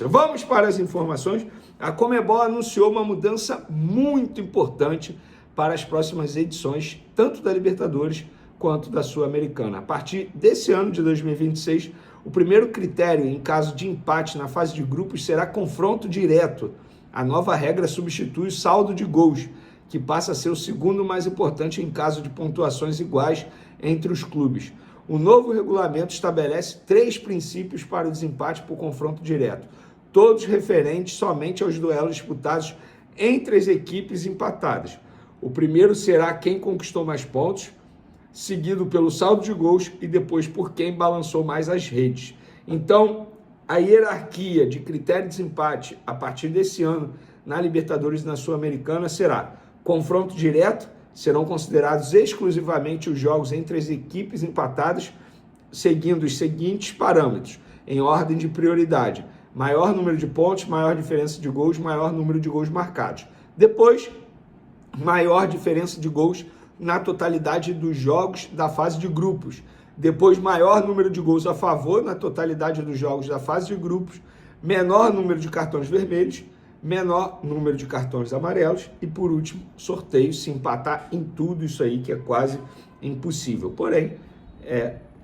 Vamos para as informações. A Conmebol anunciou uma mudança muito importante para as próximas edições, tanto da Libertadores quanto da Sul-Americana. A partir desse ano de 2026, o primeiro critério em caso de empate na fase de grupos será confronto direto. A nova regra substitui o saldo de gols, que passa a ser o segundo mais importante em caso de pontuações iguais entre os clubes. O novo regulamento estabelece 3 princípios para o desempate por confronto direto, todos referentes somente aos duelos disputados entre as equipes empatadas. O primeiro será quem conquistou mais pontos, seguido pelo saldo de gols e depois por quem balançou mais as redes. Então, a hierarquia de critério de desempate a partir desse ano na Libertadores e na Sul-Americana será confronto direto, serão considerados exclusivamente os jogos entre as equipes empatadas, seguindo os seguintes parâmetros, em ordem de prioridade: maior número de pontos, maior diferença de gols, maior número de gols marcados. Depois, maior diferença de gols na totalidade dos jogos da fase de grupos. Depois, maior número de gols a favor na totalidade dos jogos da fase de grupos. Menor número de cartões vermelhos, menor número de cartões amarelos. E, por último, sorteio, se empatar em tudo isso aí, que é quase impossível. Porém,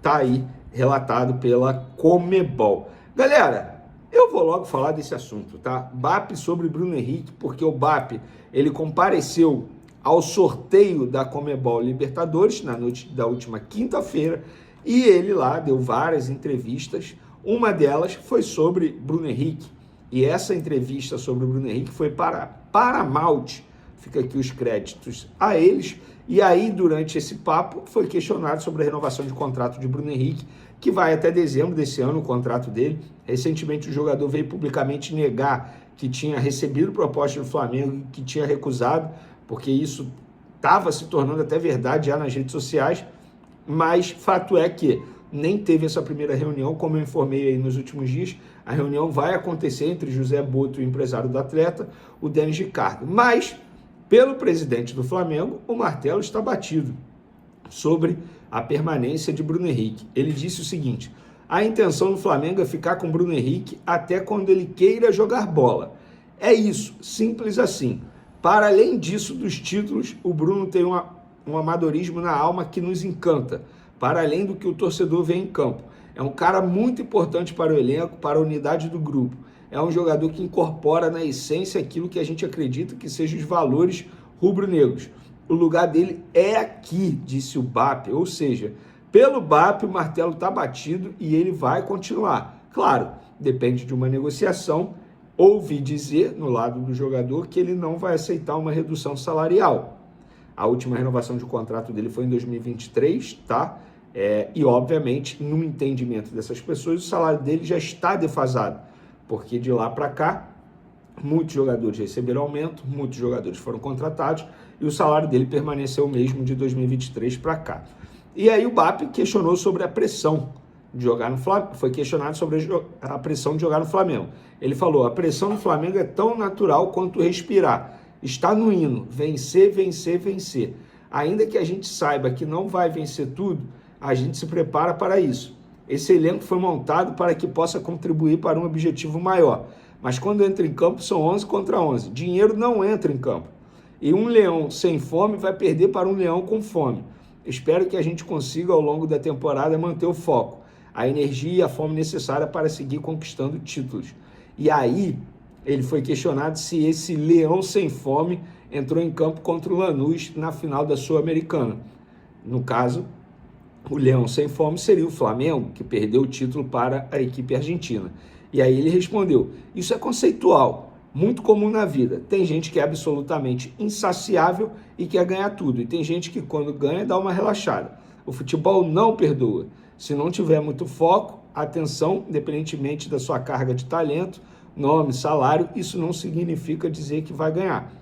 tá aí relatado pela Conmebol. Galera, eu vou logo falar desse assunto, tá? BAP sobre Bruno Henrique, porque o BAP, ele compareceu ao sorteio da Conmebol Libertadores na noite da última quinta-feira e ele lá deu várias entrevistas. Uma delas foi sobre Bruno Henrique e essa entrevista sobre o Bruno Henrique foi para Paramount. Fica aqui os créditos a eles. E aí, durante esse papo, foi questionado sobre a renovação de contrato de Bruno Henrique, que vai até dezembro desse ano, o contrato dele. Recentemente, o jogador veio publicamente negar que tinha recebido proposta do Flamengo e que tinha recusado, porque isso estava se tornando até verdade já nas redes sociais, mas fato é que nem teve essa primeira reunião, como eu informei aí nos últimos dias. A reunião vai acontecer entre José Boto e o empresário do atleta, o Denis Ricardo. Mas, pelo presidente do Flamengo, o martelo está batido sobre a permanência de Bruno Henrique. Ele disse o seguinte: a intenção do Flamengo é ficar com Bruno Henrique até quando ele queira jogar bola. É isso, simples assim. Para além disso, dos títulos, o Bruno tem um amadorismo na alma que nos encanta, para além do que o torcedor vê em campo. É um cara muito importante para o elenco, para a unidade do grupo. É um jogador que incorpora na essência aquilo que a gente acredita que sejam os valores rubro-negros. O lugar dele é aqui, disse o BAP, ou seja, pelo BAP o martelo está batido e ele vai continuar. Claro, depende de uma negociação. Ouvi dizer, no lado do jogador, que ele não vai aceitar uma redução salarial. A última renovação de contrato dele foi em 2023, tá? E, obviamente, no entendimento dessas pessoas, o salário dele já está defasado, porque de lá para cá, muitos jogadores receberam aumento, muitos jogadores foram contratados, e o salário dele permaneceu o mesmo de 2023 para cá. E aí o BAP questionou sobre a pressão de jogar no Flamengo, foi questionado sobre a pressão de jogar no Flamengo. Ele falou: a pressão do Flamengo é tão natural quanto respirar. Está no hino, vencer, vencer, vencer. Ainda que a gente saiba que não vai vencer tudo, a gente se prepara para isso. Esse elenco foi montado para que possa contribuir para um objetivo maior. Mas quando entra em campo são 11 contra 11. Dinheiro não entra em campo. E um leão sem fome vai perder para um leão com fome. Espero que a gente consiga, ao longo da temporada, manter o foco, a energia e a fome necessária para seguir conquistando títulos. E aí, ele foi questionado se esse leão sem fome entrou em campo contra o Lanús na final da Sul-Americana. No caso, o leão sem fome seria o Flamengo, que perdeu o título para a equipe argentina. E aí ele respondeu: isso é conceitual, muito comum na vida. Tem gente que é absolutamente insaciável e quer ganhar tudo. E tem gente que, quando ganha, dá uma relaxada. O futebol não perdoa. Se não tiver muito foco, atenção, independentemente da sua carga de talento, nome, salário, isso não significa dizer que vai ganhar.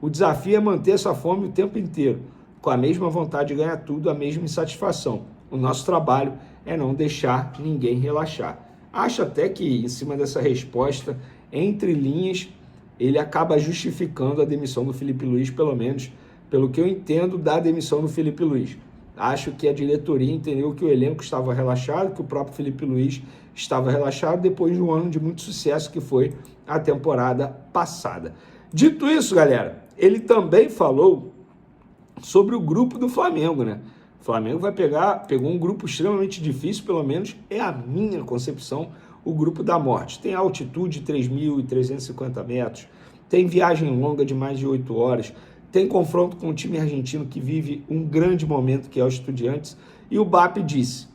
O desafio é manter essa fome o tempo inteiro, com a mesma vontade de ganhar tudo, a mesma insatisfação. O nosso trabalho é não deixar ninguém relaxar. Acho até que, em cima dessa resposta, entre linhas, ele acaba justificando a demissão do Felipe Luiz, pelo menos pelo que eu entendo da demissão do Felipe Luiz. Acho que a diretoria entendeu que o elenco estava relaxado, que o próprio Felipe Luiz estava relaxado depois de um ano de muito sucesso que foi a temporada passada. Dito isso, galera, ele também falou sobre o grupo do Flamengo, né? O Flamengo pegou um grupo extremamente difícil, pelo menos é a minha concepção, o grupo da morte. Tem altitude de 3.350 metros, tem viagem longa de mais de 8 horas, tem confronto com o time argentino que vive um grande momento, que é o Estudiantes, e o BAP disse: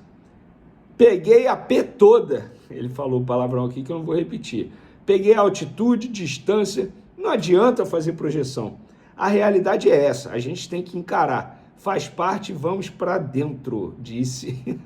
peguei a P toda, ele falou o palavrão aqui que eu não vou repetir, peguei a altitude, distância, não adianta fazer projeção. A realidade é essa, a gente tem que encarar, faz parte, vamos para dentro, disse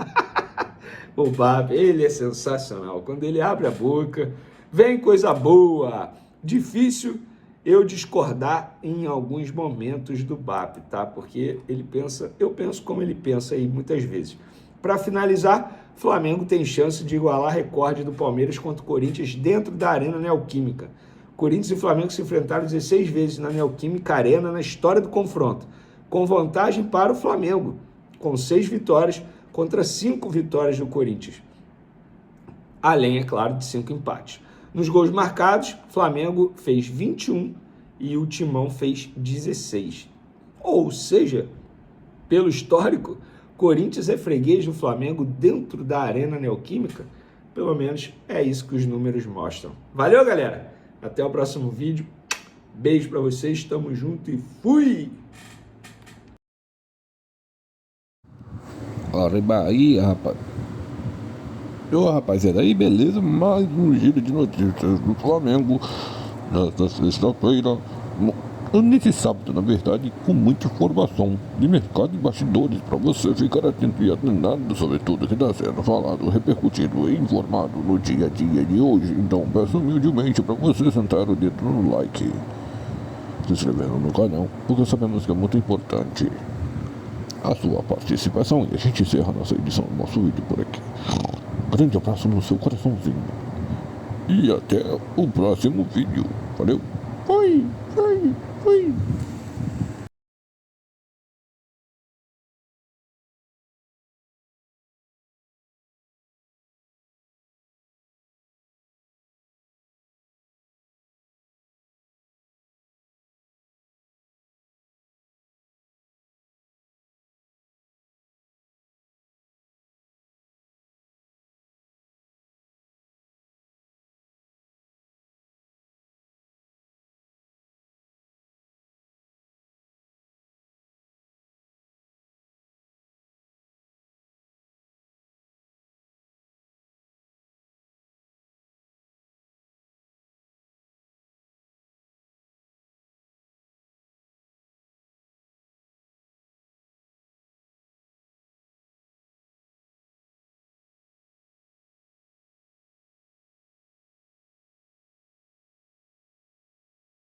o BAP. Ele é sensacional, quando ele abre a boca, vem coisa boa. Difícil eu discordar em alguns momentos do BAP, tá? Porque ele pensa, eu penso como ele pensa aí muitas vezes. Para finalizar, Flamengo tem chance de igualar recorde do Palmeiras contra o Corinthians dentro da Arena Neoquímica. Corinthians e Flamengo se enfrentaram 16 vezes na Neoquímica Arena na história do confronto, com vantagem para o Flamengo, com 6 vitórias contra 5 vitórias do Corinthians. Além, é claro, de 5 empates. Nos gols marcados, Flamengo fez 21 e o Timão fez 16. Ou seja, pelo histórico, Corinthians é freguês do Flamengo dentro da Arena Neoquímica. Pelo menos é isso que os números mostram. Valeu, galera! Até o próximo vídeo. Beijo pra vocês, tamo junto e fui! Arriba aí, rapaz. Ô, rapaziada, aí beleza? Mais um giro de notícias do Flamengo nesta sexta-feira, nesse sábado, na verdade, com muita informação de mercado e bastidores para você ficar atento e atenado sobre tudo que está sendo falado, repercutido e informado no dia a dia de hoje. Então peço humildemente para você sentar o dedo no like, se inscrevendo no canal, porque sabemos que é muito importante a sua participação. E a gente encerra nossa edição do nosso vídeo por aqui. Grande abraço no seu coraçãozinho e até o próximo vídeo. Valeu, fui.